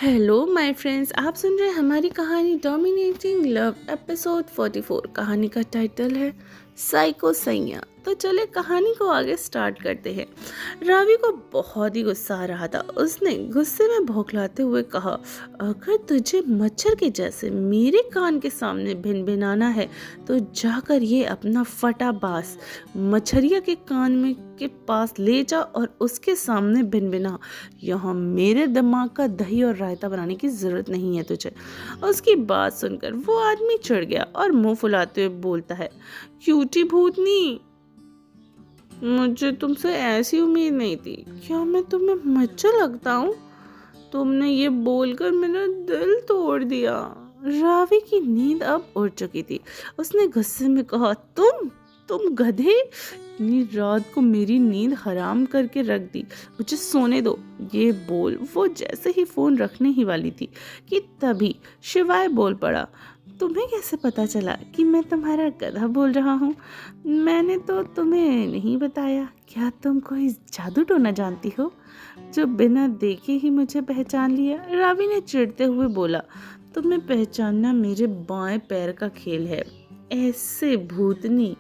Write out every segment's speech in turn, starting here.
Hello my friends, आप सुन रहे हैं हमारी कहानी डोमिनेटिंग लव एपिसोड 44। कहानी का टाइटल है साइको सैया। तो चले कहानी को आगे स्टार्ट करते हैं। रावी को बहुत ही गुस्सा आ रहा था। उसने गुस्से में भौंकलाते हुए कहा, अगर तुझे मच्छर के जैसे मेरे कान के सामने भिनभिनाना है तो जाकर ये अपना फटा बांस मच्छरिया के कान में के पास ले जा और उसके सामने भिनभिना। यहाँ मेरे दिमाग का दही और रायता बनाने की जरूरत नहीं है तुझे। उसकी बात सुनकर वो आदमी चिढ़ गया और मुंह फुलाते हुए बोलता है, क्यूटी भूतनी, मुझे तुमसे ऐसी उम्मीद नहीं थी। क्या मैं तुम्हें मच्छर लगता हूँ? तुमने ये बोलकर मेरा दिल तोड़ दिया। रावी की नींद अब उड़ चुकी थी। उसने गुस्से में कहा, तुम गधे, इतनी रात को मेरी नींद हराम करके रख दी, मुझे सोने दो। ये बोल वो जैसे ही फोन रखने ही वाली थी कि तभी शिवाय बोल पड़ा, तुम्हें कैसे पता चला कि मैं तुम्हारा गधा बोल रहा हूँ? मैंने तो तुम्हें नहीं बताया। क्या तुम कोई जादू टोना जानती हो जो बिना देखे ही मुझे पहचान लिया? रावी ने चिढ़ते हुए बोला, तुम्हें पहचानना मेरे बाएं पैर का खेल है। ऐसे भूतनी,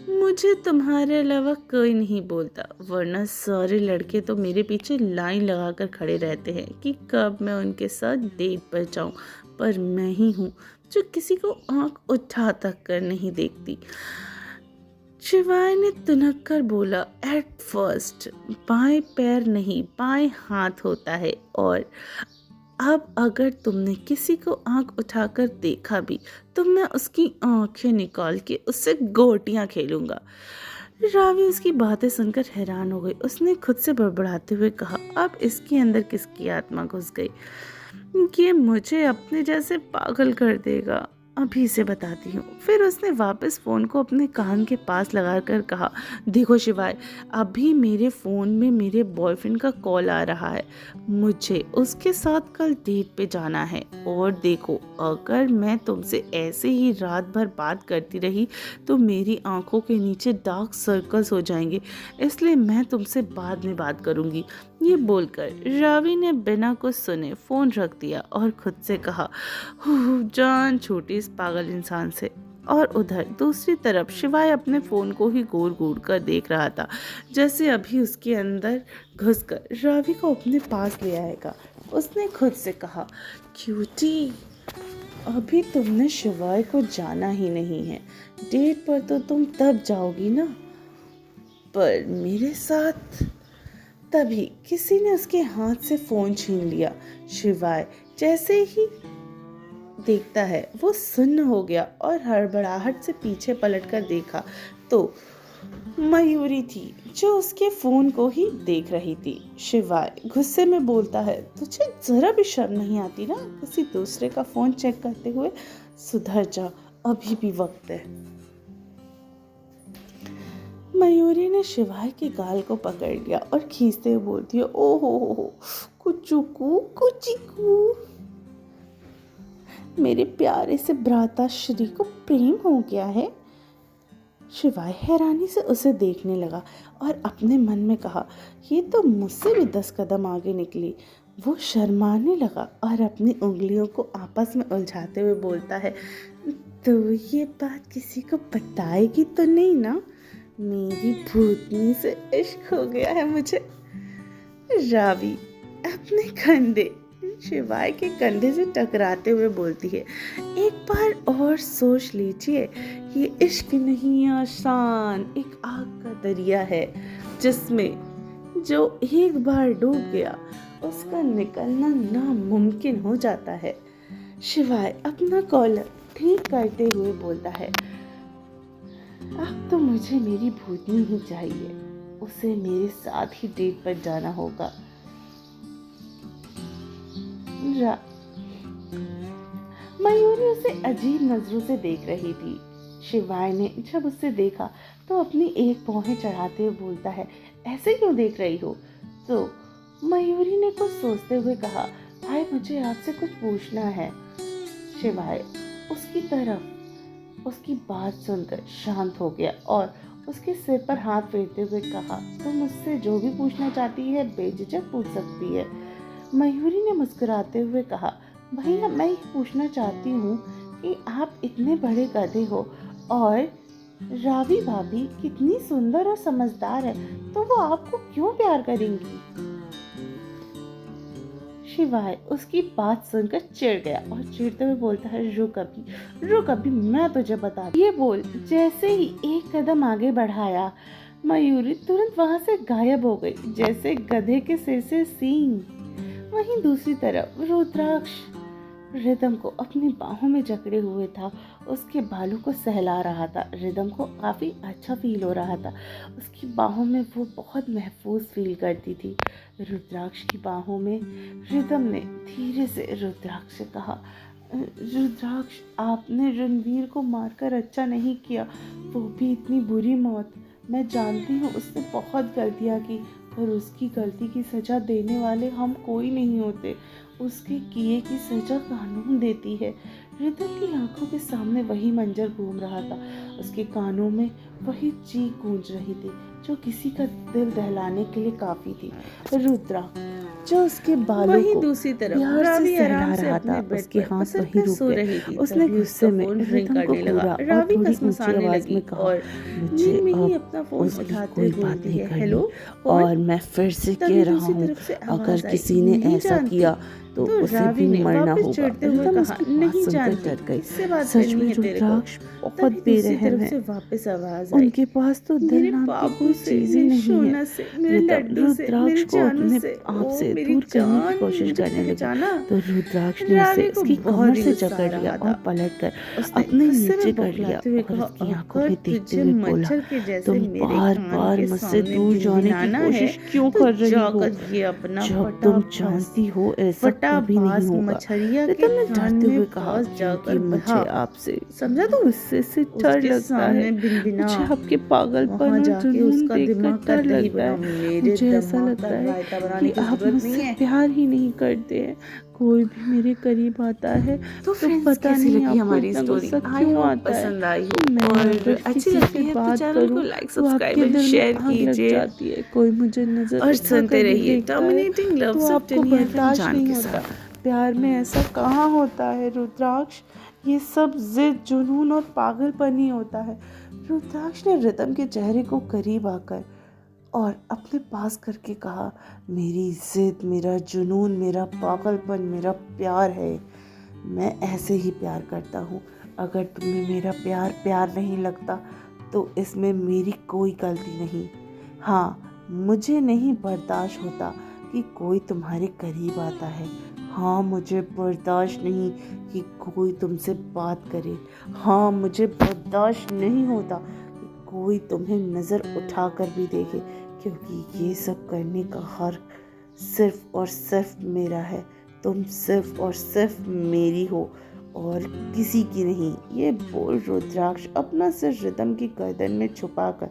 मुझे तुम्हारे अलावा कोई नहीं बोलता, वरना सारे लड़के तो मेरे पीछे लाइन लगाकर खड़े रहते हैं कि कब मैं उनके साथ डेट पर जाऊं। पर मैं ही हूँ जो किसी को आंख उठा तक कर नहीं देखती। शिवाय ने तुनक कर बोला, एट फर्स्ट बाएं पैर नहीं बाएं हाथ होता है, और अब अगर तुमने किसी को आंख उठाकर देखा भी तो मैं उसकी आंखें निकाल के उससे गोटियां खेलूंगा। रावी उसकी बातें सुनकर हैरान हो गई। उसने खुद से बड़बड़ाते हुए कहा, अब इसके अंदर किसकी आत्मा घुस गई? ये मुझे अपने जैसे पागल कर देगा, अभी से बताती हूँ। फिर उसने वापस फ़ोन को अपने कान के पास लगाकर कहा, देखो शिवाय, अभी मेरे फ़ोन में मेरे बॉयफ्रेंड का कॉल आ रहा है। मुझे उसके साथ कल डेट पे जाना है। और देखो, अगर मैं तुमसे ऐसे ही रात भर बात करती रही तो मेरी आंखों के नीचे डार्क सर्कल्स हो जाएंगे, इसलिए मैं तुमसे बाद में बात करूँगी। ये बोलकर रावी ने बिना कुछ सुने फ़ोन रख दिया और खुद से कहा, जान छूटी इस पागल इंसान से। और उधर दूसरी तरफ शिवाय अपने फोन को ही घूर घूर कर देख रहा था, जैसे अभी उसके अंदर घुसकर रावी को अपने पास ले आएगा। उसने खुद से कहा, क्यूटी, अभी तुमने शिवाय को जाना ही नहीं है। डेट पर तो तुम तब जाओगी ना, पर मेरे साथ। तभी किसी ने उसके हाथ से फोन छीन लिया। शिवाय जैसे ही देखता है वो सुन्न हो गया और हड़बड़ाहट से पीछे पलटकर देखा तो मयूरी थी जो उसके फोन को ही देख रही थी। शिवाय गुस्से में बोलता है, तुझे जरा भी शर्म नहीं आती ना किसी दूसरे का फोन चेक करते हुए? सुधर जा, अभी भी वक्त है। मयूरी ने शिवाय के गाल को पकड़ लिया और खींचते हुए बोलती है, ओहो हो, कुचुकू कुचिकू, मेरे प्यारे से भ्राता श्री को प्रेम हो गया है। शिवाय हैरानी से उसे देखने लगा और अपने मन में कहा, ये तो मुझसे भी 10 कदम आगे निकली। वो शर्माने लगा और अपनी उंगलियों को आपस में उलझाते हुए बोलता है, तो ये बात किसी को बताएगी तो नहीं ना? मेरी भूतनी से इश्क हो गया है मुझे। रावी अपने कंधे शिवाय के कंधे से टकराते हुए बोलती है, एक बार और सोच लीजिए, ये इश्क नहीं आसान एक आग का दरिया है, जिसमें जो एक बार डूब गया उसका निकलना नामुमकिन हो जाता है। शिवाय अपना कॉलर ठीक करते हुए बोलता है, अब तो मुझे मेरी भूतनी ही चाहिए, उसे मेरे साथ ही डेट पर जाना होगा। मयूरी उसे अजीब नजरों से देख रही थी। शिवाय ने जब उसे देखा तो अपनी एक भौहें चढ़ाते हुए बोलता है, ऐसे क्यों देख रही हो? तो मयूरी ने कुछ सोचते हुए कहा, भाई मुझे आपसे कुछ पूछना है। शिवाय उसकी तरफ उसकी बात सुनकर शांत हो गया और उसके सिर पर हाथ फेरते हुए कहा, तुम मुझसे जो भी पूछना चाहती है बेझिझक पूछ सकती है। मयूरी ने मुस्कुराते हुए कहा, भैया मैं ये पूछना चाहती हूँ कि आप इतने बड़े गधे हो और रावी भाभी कितनी सुंदर और समझदार है, तो वो आपको क्यों प्यार करेंगी? शिवाय उसकी बात सुनकर चिढ़ गया और चिढ़ते हुए बोलता है, रुक अभी मैं तुझे बता। ये बोल जैसे ही एक कदम आगे बढ़ाया, मयूरी तुरंत वहां से गायब हो गई, जैसे गधे के सिर से सींग। वहीं दूसरी तरफ रुद्राक्ष रिदम को अपनी बाहों में जकड़े हुए था, उसके बालों को सहला रहा था। रिदम को काफ़ी अच्छा फील हो रहा था, उसकी बाहों में वो बहुत महफूज फील करती थी। रुद्राक्ष की बाहों में रिदम ने धीरे से रुद्राक्ष से कहा, रुद्राक्ष आपने रणवीर को मारकर अच्छा नहीं किया, वो भी इतनी बुरी मौत। मैं जानती हूँ उसने बहुत गलतियाँ की, पर उसकी गलती की सज़ा देने वाले हम कोई नहीं होते। उसके किए की सज़ा कानून देती है। रिदम की आंखों के सामने वही मंजर घूम रहा था, उसके कानों में वही चीख गूंज रही थी जो किसी का दिल दहलाने के लिए काफ़ी थी। रुद्राक्ष जो उसके बालों को दूसरी तरफ प्यार से सहला रहा था, उसके हाथ वहीं रुक गए। उसने गुस्से में रिदम को घूरा और थोड़ी ऊंची आवाज में कहा, मुझे अब उसकी कोई बात नहीं करनी, और मैं फिर से कह रहा हूँ, अगर किसी ने ऐसा किया तो उसे भी मरना होगा। रिदम उसकी बात सुनकर डर गई। सच में रुद्राक्ष बहुत बेरहम है, उनके पास तो दिल नाम की कोई चीज ही नहीं है। रिदम रुद्राक्ष को अपने आप से दूर करने की कोशिश करने लगी, तो रुद्राक्ष ने उसे उसकी कमर से जकड़ लिया और पलटकर अपने नीचे कर लिया और उसकी आंखों में देखते हुए बोला, तुम बार बार मुझसे दूर जाने की कोशिश क्यों कर रही हो, जब तुम जानती हो ऐसा कभी नहीं होगा। रिदम ने डरते हुए कहा, क्योंकि मुझे आपसे समझा तो गुस्से से डर लगता है, मुझे आपके पागलपन और जुनून देखकर डर लगता है। मुझे ऐसा लगता है कि आप मुझसे प्यार ही नहीं करते हैं। कोई भी मेरे करीब आता है तो पता नहीं हमारी स्टोरी क्यों आता है। पसंद आई और अच्छी लगती है तो चैनल को लाइक सब्सक्राइब और शेयर कीजिए। कोई मुझे नजर और सुनते रहिए डोमिनेटिंग लव तो आपको बर्दाश्त नहीं होता। प्यार में ऐसा कहाँ होता है रुद्राक्ष, ये सब जिद जुनून और पागलपन ही होता है। रुद्राक्ष ने रिदम के चेहरे को करीब आकर और अपने पास करके कहा, मेरी जिद, मेरा जुनून, मेरा पागलपन, मेरा प्यार है। मैं ऐसे ही प्यार करता हूँ। अगर तुम्हें मेरा प्यार नहीं लगता तो इसमें मेरी कोई गलती नहीं। हाँ, मुझे नहीं बर्दाश्त होता कि कोई तुम्हारे करीब आता है। हाँ, मुझे बर्दाश्त नहीं कि कोई तुमसे बात करे। हाँ, मुझे बर्दाश्त नहीं होता कि कोई तुम्हें नज़र उठाकर भी देखे, क्योंकि ये सब करने का हक सिर्फ और सिर्फ मेरा है। तुम सिर्फ और सिर्फ मेरी हो और किसी की नहीं। ये बोल रुद्राक्ष अपना सिर रिदम की गर्दन में छुपाकर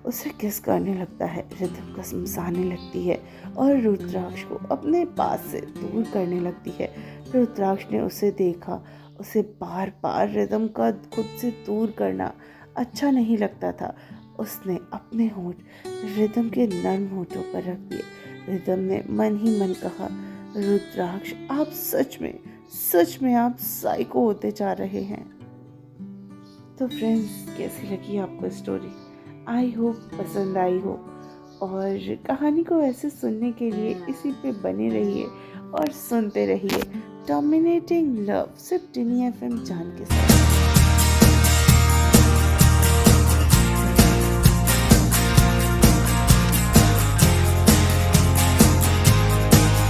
उसे किस करने लगता है। रिदम कसमसाने लगती है और रुद्राक्ष को अपने पास से दूर करने लगती है। रुद्राक्ष ने उसे देखा, उसे बार बार रिदम का खुद से दूर करना अच्छा नहीं लगता था। उसने अपने होंठ रिदम के नर्म होठों पर रख दिए। रिदम ने मन ही मन कहा, रुद्राक्ष आप सच में आप साइको होते जा रहे हैं। तो फ्रेंड्स, कैसी लगी आपको स्टोरी? आई होप पसंद आई हो, और कहानी को ऐसे सुनने के लिए इसी पे बने रहिए और सुनते रहिए डोमिनेटिंग लव सिर्फ टिनी FM जान के साथ।